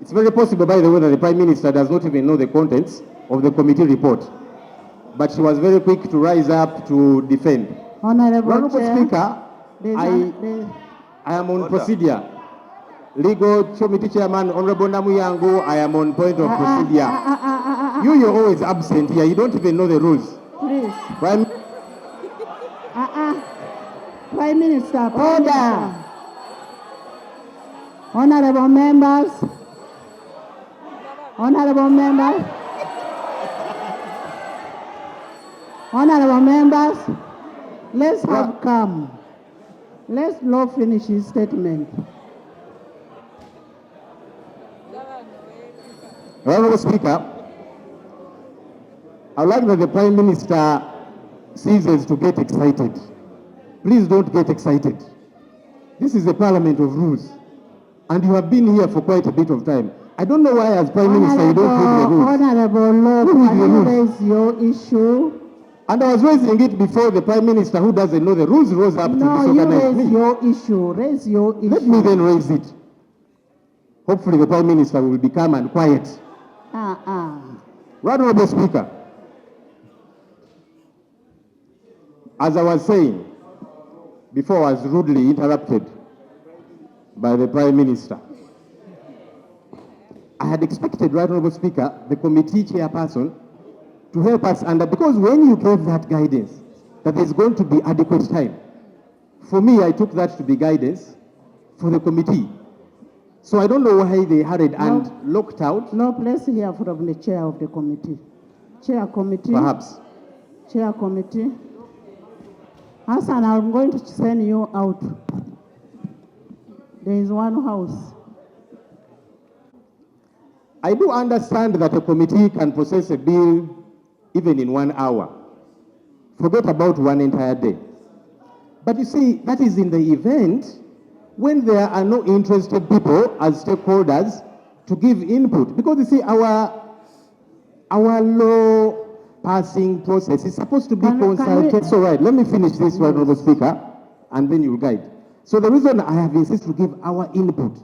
It's very possible, by the way, that the Prime Minister does not even know the contents of the committee report. But she was very quick to rise up to defend. Honorable Chair, Speaker, I am on procedure. Legal Committee Chairman, Honorable Namuyango, I am on point of procedure. You're always absent here. You don't even know the rules. Please. Prime Minister, order. Honorable members. Honorable members. Honorable members, let's have calm. Let's not finish his statement. Honorable Speaker, I would like that the Prime Minister ceases to get excited. Please don't get excited. This is a parliament of rules. And you have been here for quite a bit of time. I don't know why as Prime Minister you don't read the rules. Honorable Lord, can you raise your issue? And I was raising it before the Prime Minister, who doesn't know the rules, rose up to disorganize me. No, you raise your issue. Raise your issue. Let me then raise it. Hopefully the Prime Minister will be calm and quiet. Right, Honorable Speaker. As I was saying, before I was rudely interrupted by the Prime Minister, I had expected, Right Honorable Speaker, the committee chairperson to help us, and because when you gave that guidance, that there's going to be adequate time, for me, I took that to be guidance for the committee. So I don't know why they hurried and locked out. No, let's hear from the chair of the committee. Chair committee. Perhaps. Chair committee. Hassan, I'm going to send you out. There is one house. I do understand that a committee can process a bill even in 1 hour. Forget about one entire day. But you see, that is in the event when there are no interested people as stakeholders to give input. Because you see, our law passing process is supposed to be consulted. So right, let me finish this, Right Honorable Speaker, and then you'll guide. So the reason I have insisted to give our input,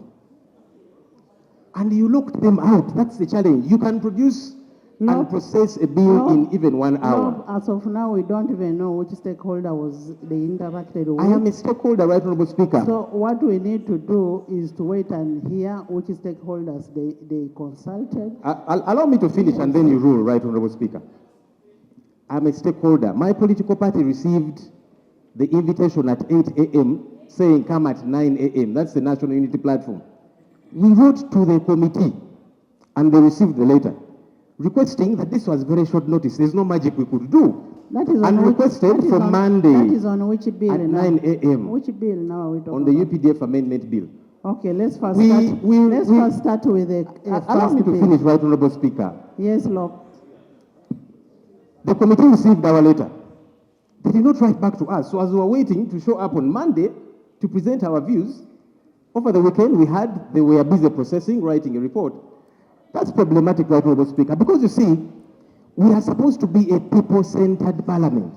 and you looked them out, that's the challenge. You can produce and process a bill in even 1 hour. As of now, we don't even know which stakeholder was they interacted with. I am a stakeholder, Right Honorable Speaker. So what we need to do is to wait and hear which stakeholders they consulted. Allow me to finish and then you rule, Right Honorable Speaker. I'm a stakeholder. My political party received the invitation at 8 a.m. saying come at 9 a.m. That's the National Unity Platform. We wrote to the committee and they received the letter requesting that this was very short notice. There's no magic we could do. That is and requested for Monday that is on which bill at 9 a.m. Which bill now are we talking on the UPDF amendment bill. Okay, let's first start with the allow me to finish, Right Honorable Speaker. Yes, Lord. The committee received our letter. They did not write back to us. So as we were waiting to show up on Monday to present our views, over the weekend they were busy processing, writing a report. That's problematic, Right Honorable Speaker, because you see, we are supposed to be a people-centered parliament,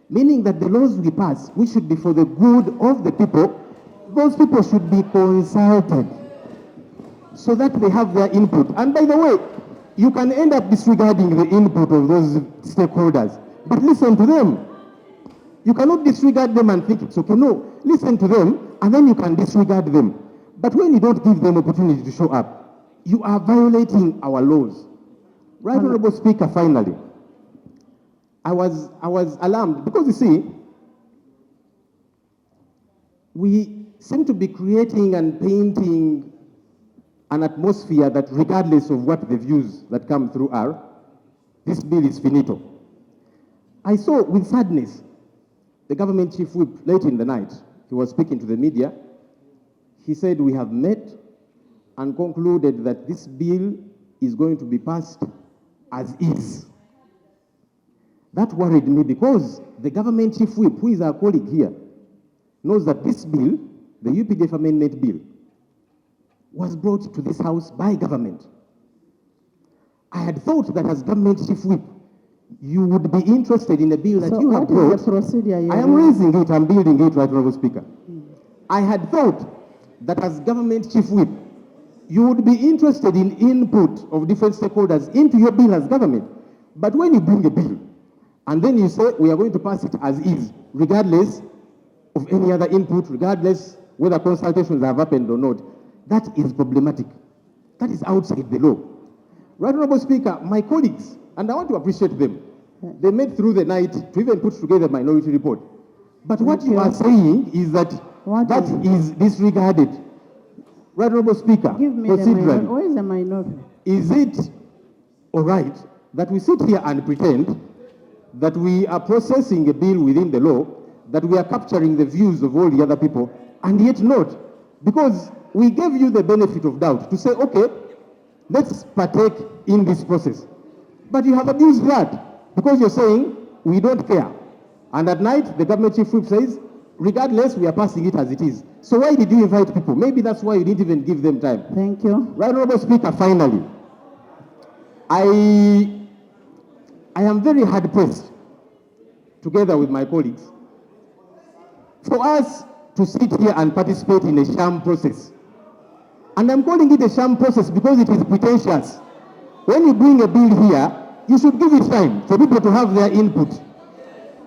meaning that the laws we pass, which should be for the good of the people, those people should be consulted so that they have their input. And by the way, you can end up disregarding the input of those stakeholders, but listen to them. You cannot disregard them and think it's okay. No, listen to them, and then you can disregard them. But when you don't give them opportunity to show up, you are violating our laws. Right Honorable Speaker, finally, I was alarmed because you see, we seem to be creating and painting an atmosphere that regardless of what the views that come through are, this bill is finito. I saw with sadness the government chief whip late in the night. He was speaking to the media. He said, we have met and concluded that this bill is going to be passed as is. That worried me because the government chief whip, who is our colleague here, knows that this bill, the UPDF amendment bill, was brought to this house by government. I had thought that as government chief whip, you would be interested in a bill that you have brought. The procedure I am raising it, I'm building it, Right Honorable Speaker. I had thought that as government chief whip, you would be interested in input of different stakeholders into your bill as government. But when you bring a bill, and then you say, we are going to pass it as is, regardless of any other input, regardless whether consultations have happened or not, that is problematic. That is outside the law. Right Honorable Speaker, my colleagues, and I want to appreciate them, they made through the night to even put together a minority report. But what you are saying is that that is disregarded. Right Honorable Speaker, Give me the minority. Where is the minority? Is it all right that we sit here and pretend that we are processing a bill within the law, that we are capturing the views of all the other people, and yet not? Because we gave you the benefit of doubt to say, okay, let's partake in this process. But you have abused that because you're saying we don't care. And at night, the government chief whip says, regardless, we are passing it as it is. So why did you invite people? Maybe that's why you didn't even give them time. Thank you. Right Honorable Speaker, finally, I am very hard-pressed, together with my colleagues, for us to sit here and participate in a sham process. And I'm calling it a sham process because it is pretentious. When you bring a bill here, you should give it time for people to have their input.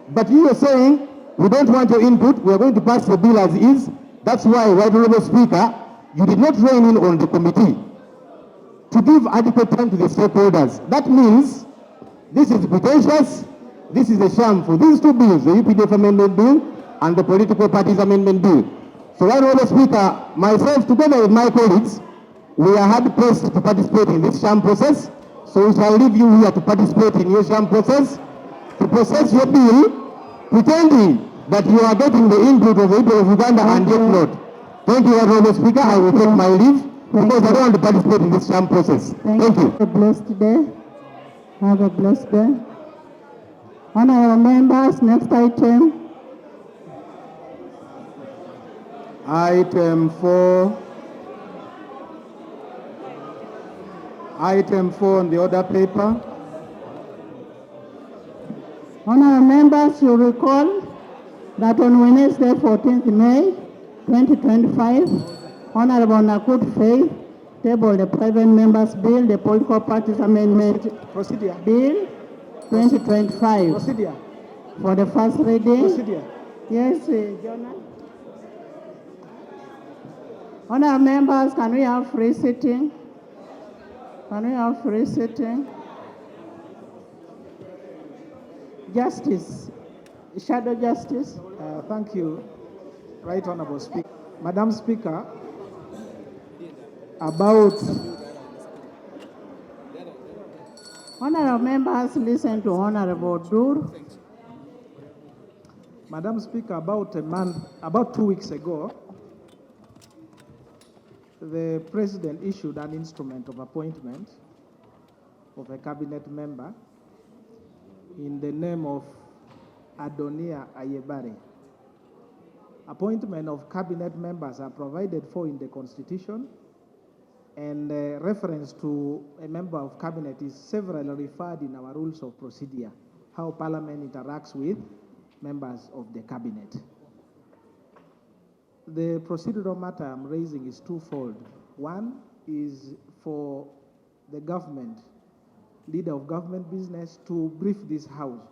But you are saying, we don't want your input, we are going to pass the bill as is. That's why, Right Honorable Speaker, you did not rein in on the committee to give adequate time to the stakeholders. That means this is pretentious, this is a sham for these two bills, the UPDF Amendment Bill and the Political Parties Amendment Bill. So, Right Honorable Speaker, myself together with my colleagues, we are hard pressed to participate in this sham process. So we shall leave you here to participate in your sham process, to process your bill, pretending that you are getting the input of the people of Uganda and yet not. Thank you, Honorable Speaker. I will take my leave because I don't want to participate in this sham process. Thank you. Have a blessed day. Have a blessed day. Honorable members, next item. Item 4. Item 4 on the order paper. Honorable members, you recall that on Wednesday, 14th May 2025, Honorable Nakut Faith tabled the private members' bill, the Political Parties Amendment Procedure. Bill 2025. Procedure. For the first reading. Procedure. Yes, Jonah. Honorable members, can we have free sitting? Can we have free sitting? Justice, Shadow Justice. Thank you, Right Honorable Speaker. Madam Speaker, about Honorable members, listen to Honorable Dur. Madam Speaker, about 2 weeks ago, the President issued an instrument of appointment of a cabinet member in the name of Adonia Ayebare. Appointment of cabinet members are provided for in the Constitution, and reference to a member of cabinet is severally referred in our rules of procedure, how Parliament interacts with members of the cabinet. The procedural matter I'm raising is twofold. One is for the government, leader of government business, to brief this House,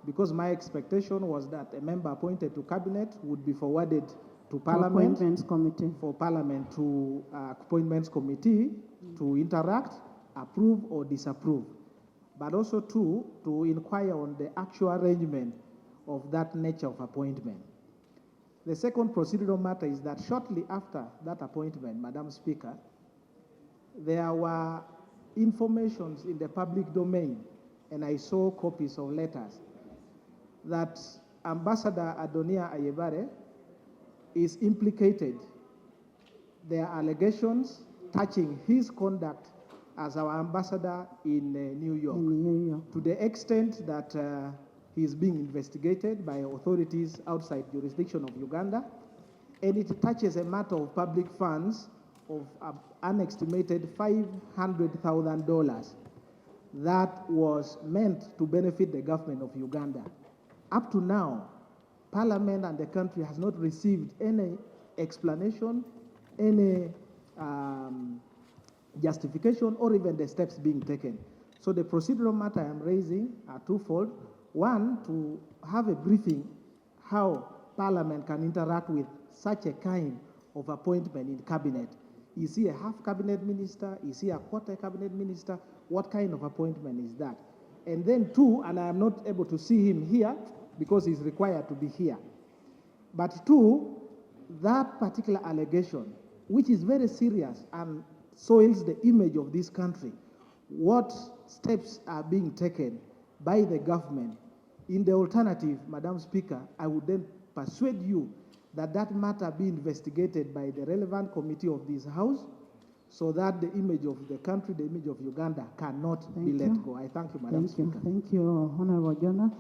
because my expectation was that a member appointed to cabinet would be forwarded to Parliament, Appointments Committee. for Parliament to Appointments Committee to interact, approve or disapprove, but also to inquire on the actual arrangement of that nature of appointment. The second procedural matter is that shortly after that appointment, Madam Speaker, there were informations in the public domain, and I saw copies of letters, that Ambassador Adonia Ayebare is implicated. There are allegations touching his conduct as our ambassador in New York, to the extent that he is being investigated by authorities outside jurisdiction of Uganda, and it touches a matter of public funds of an estimated $500,000 that was meant to benefit the government of Uganda. Up to now, Parliament and the country has not received any explanation, any justification or even the steps being taken. So the procedural matter I'm raising are twofold. One, to have a briefing how Parliament can interact with such a kind of appointment in cabinet. Is he a half cabinet minister? Is he a quarter cabinet minister? What kind of appointment is that? And then two, and I am not able to see him here because he's required to be here. But two, that particular allegation, which is very serious and soils the image of this country, what steps are being taken by the government? In the alternative, Madam Speaker, I would then persuade you that that matter be investigated by the relevant committee of this House so that the image of the country, the image of Uganda cannot be let go. I thank you, Madam Speaker. Thank you, Honorable Jonah.